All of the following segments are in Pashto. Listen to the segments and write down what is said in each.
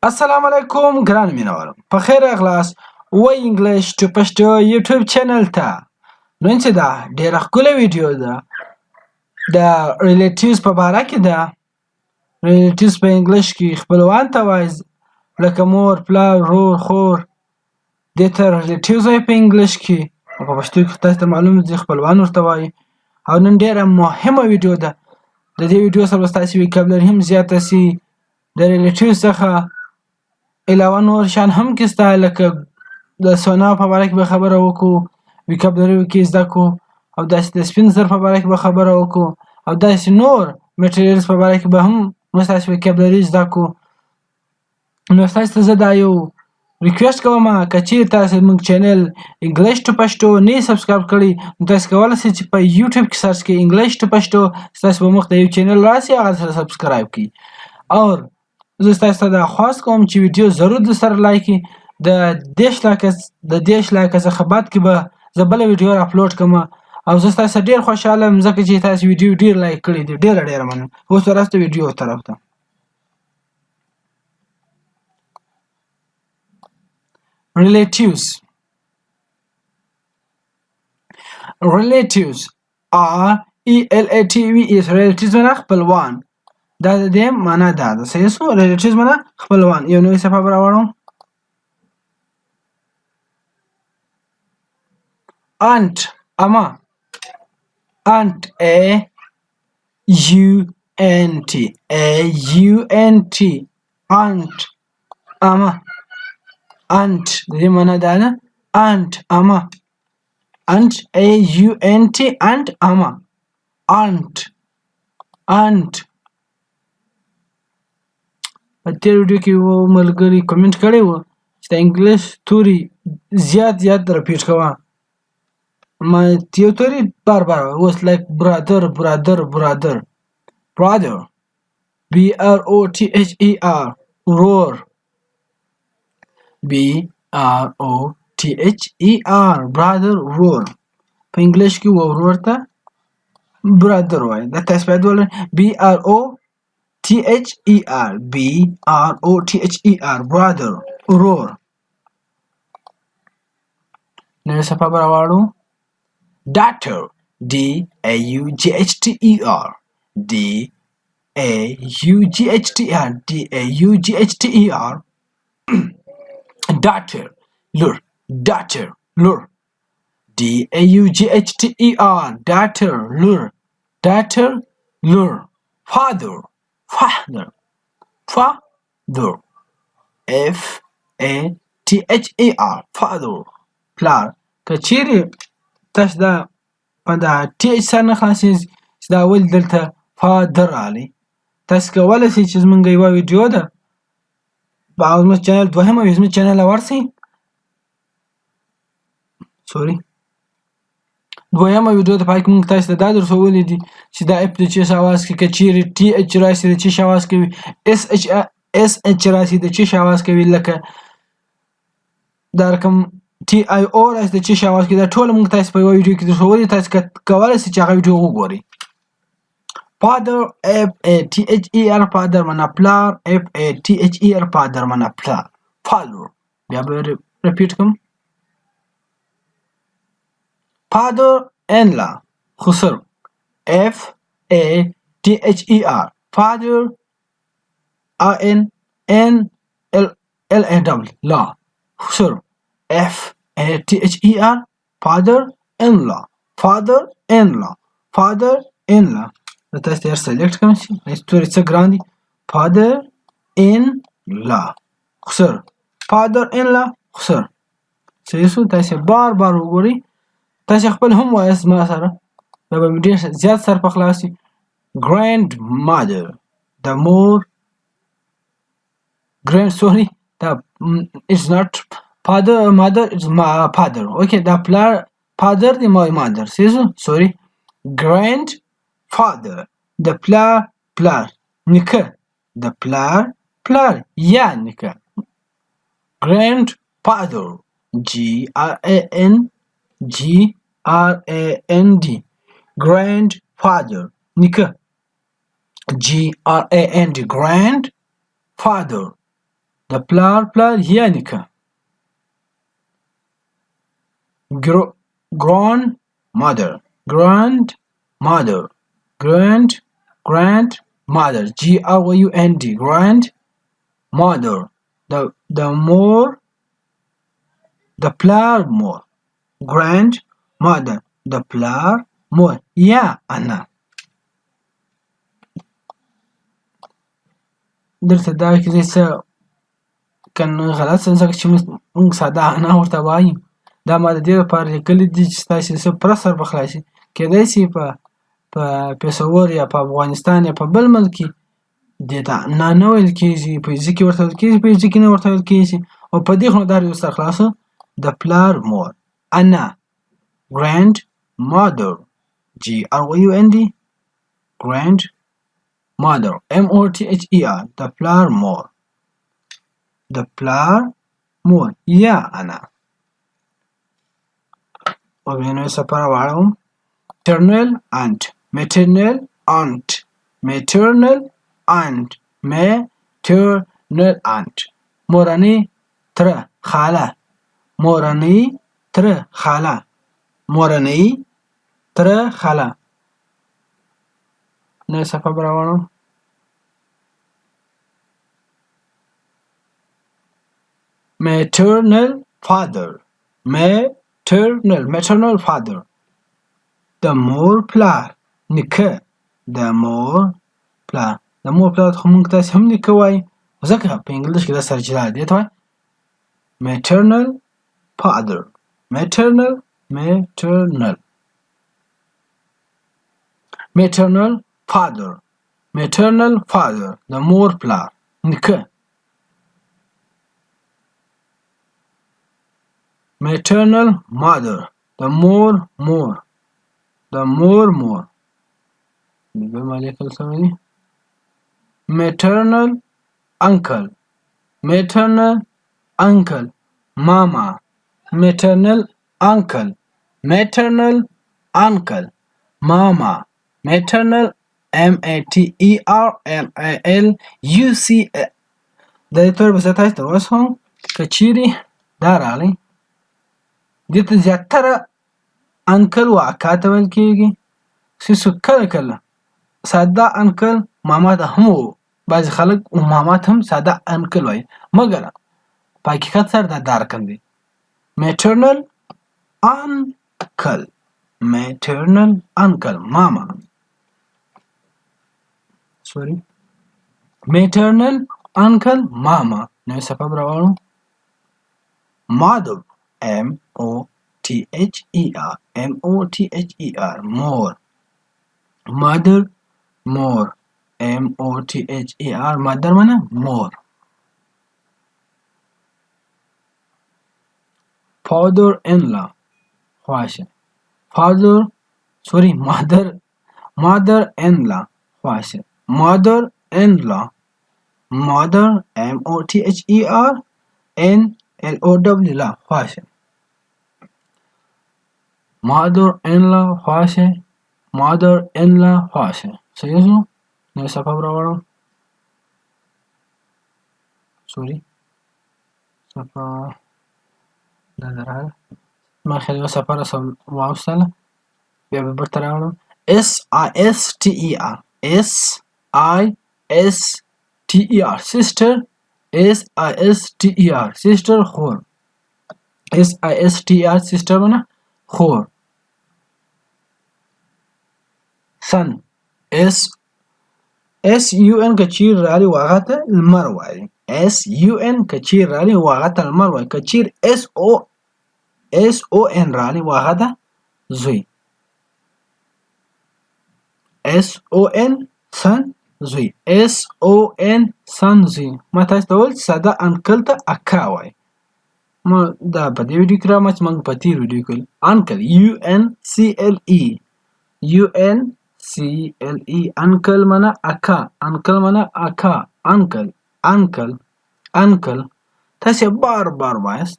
السلام علیکم ګران مینوال په خیر راغلاست وای انګلیش ټو پښتو یوټیوب چینل ته نن چې دا ډیره ښکلې ویډیو ده د ریلیټیوز په باره کې ده. ریلیټیوز په انګلیش کې خپلوان ته وایي لکه مور پلار ورور خور دې ته ریلیټیوز وایي په انګلیش کې او په پښتو کې تاسو ته معلومه دي خپلوان ورته وایي. او نن ډیره مهمه ویډیو ده. د دې ویډیو سره به ستاسو ویکابلري هم زیاته سي. د ریلیټیوز څخه علاوه نور شیان هم کې سته لکه د سونا په باره کې به خبره وکړو، ویکابلري کې زده کړو، او داسې د سپین زر په باره کې به خبره وکړو، او داسې نور میټریلز په باره کې به هم ستاسو ویکابلري زده کړو. نو ستاسو ته زه دا یو ریکویسټ کوم که چیرې تاسو موږ چینل انګلیش ټو پښتو نه سبسکرایب کړی نو تاسو کولی شئ چې په یوټیوب کې سرچ کړئ انګلیش ټو پښتو، ستاسو به مخ ته یو چینل راسي هغه سره سبسکرایب کړئ. او زه ستاسو ته دا خواست کوم چې ویډیو ضرور د سره لایک کړئ. د 10 لایکه څخه بعد کې به زه بله ویډیو اپلوډ کوم او زه ستاسو ډېر خوشحاله یم ځکه چې تاسو ویډیو ډېر لایک کړی دی. ډېره مننه. اوس ورسته ویډیو طرف ته. Relatives relatives relatives معنا خپلوان. دا د دې معنا ده. صحیح سو relatives معنا خپلوان. یو نوې صفحه راوړم. aunt اما aunt aunt aunt اما aunt د دې معنا ده نه aunt اما aunt aunt اما aunt په تیر ویډیو کې و ملګری کمنټ کړی و چې د انګلیش توري زیات ریپیټ کوه. ما یو توري بار اوس لایک برادر brother roar brother roar. په انګلیش کې ورور ته برادر وایي. دا تاسو باید ولرئ brother brother roar. نوې صفحه به راوړو. daughter daughter daughter lur daughter lur daughter lur father father father پلار. که چیرې تاسو دا په دا ټي ایچ سره نه خلاصېږي چې دا ولې دلته فادر راغلی تاسو کولی شئ چې زموږ یوه ویډیو ده او زموږ چینل دوهمه وي زموږ چینل ته ورشئ. دویمه ویډیو د پای کې موږ تاسو ته دا درښودلی دي چې دا اپ د چیش اواز کې که چیرې ټي ایچ راشي د چیش اواز کوي، اس ایچ راشي د چیش اواز کوي، لکه دا رقم ټي آی او راشي د چیش اواز کوي. دا ټول موږ تاسو په یوه ویډیو کې درښودلي. تاسو کولی شئ چې هغه ویډیو وګورئ. father father father معنا پلار father father معنا پلار father. بیا به ریپیټ کوم. father in law خسر father father law خسر father in law father in law. تاسو ته سلیکټ کوم شي ستوري څه ګران دي. father in law خسر father in law خسر. صحیح سو. تاسو بار وګورئ. تاسو خپل هم وایاست ما سره دا به ډېر زیات سر په خلاص شي. grandmother the more دا it's not mother it's my father. okay دا پلار father دی my mother. sorry grandfather د پلار نیکه د پلار یا نیکه. grandfather Grand grandfather نیکه grandfather د پلار پلار یا نیکه. grandmother grandmother grandmother grandmother د مور د پلار مور grandmother د پلار مور یا انا. دلته دا کې څه کنه غلط څنګه چې موږ ساده انا ورته وایو. دا ما د دې لپاره لیکلي دي چې تاسې څه پرسر بخلاسي کېدای شي په پېښور یا په افغانستان یا په بل ملک کې دې ته انا نه ویل کېږي، په ایزي کې ورته ویل کېږي، په ایزي کې نه ورته ویل کېږي. او په دې خو دا یو سر خلاصه د پلار مور انا grandmother grandmother mother د پلار مور د پلار مور یا انا. او بینو سپاره واړوم. maternal aunt maternal aunt maternal aunt maternal aunt مورنۍ تره خاله مورنۍ تره خاله مورنۍ تره خاله. نو صفه براوړم. maternal father maternal father د مور پلار نیکه د مور پلار خو موږ تاسې هم نیکه وایي ځکه په انګلیش کې دا سره جلا دی ته وایي maternal father maternal father د مور پلار نیکه. maternal mother د مور مور دغه مالي کل سمې. maternal uncle mama maternal uncle mama maternal maternal د دې تور به تاسو تر اوسه هم که چیرې دا راغلی دې ته زیاتره انکل و اکا ته ویل کېږي. سیسو کله ساده انکل ماما ته هم بعضې خلک ماما ته هم ساده انکل وایي مګر په حقیقت سره دا رقم دی maternal uncle mama maternal uncle mama. نوې صفحه براوړم. mother mother more mother mother mana more. father in law خواشه mother in law خواشه mother in law mother mother لا خواشه mother in law خواشه. صحیح شو. نو صفحه براوړم. صفحه دا راغله ما خیلی صفحه رسم واوستله بیا به برته راوړم. sister sister خور sister mana خور. sun sun کچیر رالی واغته لمر وایي sun کچیر رالی واغته لمر وایي کچیر son رالی واغته زوی son sun زوی son زوی. ما تاسو ته وویل ساده انکل ته اکا وایي. ما دا په دې ویډیو کې راغلم چې موږ په تېر ویډیو کې انکل uncle انکل mana اکا انکل تاسې بار وایاست.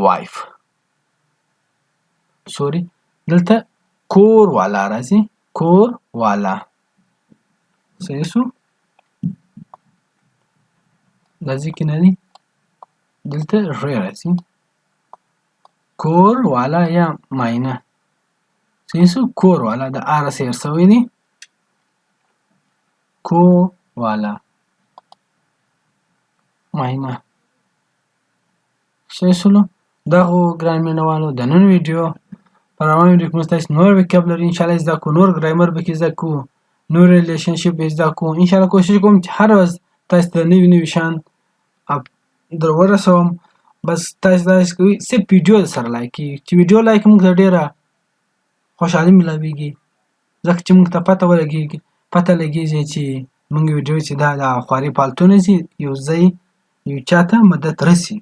wife دلته کور والا راځي کور والا. صحیح شو. دا ځکه نه دي دلته ری راځي کور والا یا ماینه سیسو کور والا د آر سیر سوی دی کور والا ماینه سیسلو دا خو ګران مینوالو د نن ویډیو په روان ویډیو کې موږ تاسو نور وکابلري ان شاء الله زده کوو نور ګرامر به کې زده کوو نور ریلیشنشپ به زده کوو ان شاء الله کوشش کوم چې هر ورځ تاسو ته نوي شان در ورسوم بس تاسو کوئ صرف ویډیو سره لایک کړئ چې ویډیو لایک موږ ته ډیره خوشحالي ملاویږي ځکه چې موږ ته پته لګیږي چې موږ ویډیو چې دا د خواري پالتو نه شي یو ځای یو چاته مدد رسي